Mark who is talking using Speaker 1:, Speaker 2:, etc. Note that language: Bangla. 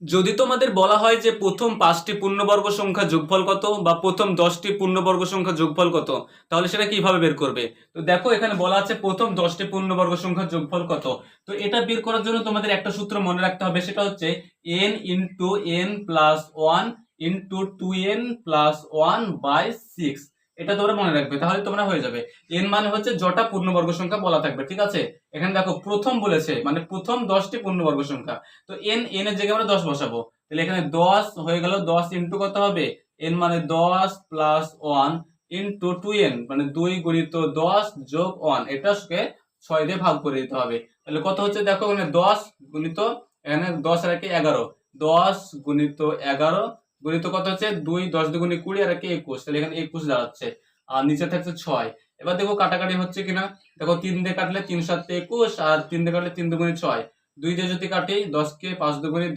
Speaker 1: যদি তোমাদের বলা হয় যে প্রথম 5টি পূর্ণবর্গ সংখ্যা যোগফল কত বা প্রথম 10টি পূর্ণবর্গ সংখ্যা যোগফল কত, তাহলে সেটা কিভাবে বের করবে? তো দেখো এখানে বলা আছে প্রথম 10টি পূর্ণবর্গ সংখ্যা যোগফল কত। তো এটা বের করার জন্য তোমাদের একটা সূত্র মনে রাখতে হবে, সেটা হচ্ছে n into n plus one into 2n plus one by 6। এটা তোমরা মনে রাখবে, তাহলে তোমরা হয়ে যাবে। n মানে হচ্ছে যটা পূর্ণবর্গ সংখ্যা বলা থাকবে, ঠিক আছে? এখানে দেখো প্রথম বলেছে, মানে প্রথম 10টি পূর্ণবর্গ সংখ্যা। তো এন এর জায়গায় আমরা 10 বসাবো, তাহলে এখানে 10 হয়ে গেল। 10 ইন্টু কত হবে? এন মানে 10 প্লাস 1 ইন্টু 2n মানে 2 গুণিত 10 যোগ 1, এটাকে 6 দিয়ে ভাগ করে দিতে হবে। তাহলে কত হচ্ছে দেখো, এখানে 10 গুণিত, এখানে 10 আর একে 11, 10 গুণিত 11 গুণিত কত হচ্ছে 2, 10 দুগুণে 20 আর একে 21, তাহলে এখানে 21 দাঁড়াচ্ছে। আর নিচে থাকছে 6। এবার দেখো কাটাকাটি হচ্ছে কিনা। দেখো 3 দিয়ে কাটলে 3 7 21, আর 3 দিয়ে কাটলে 3 দুগুণে 6, 2 দিয়ে যদি কাটি 10 কে 5 দুগুণে 10।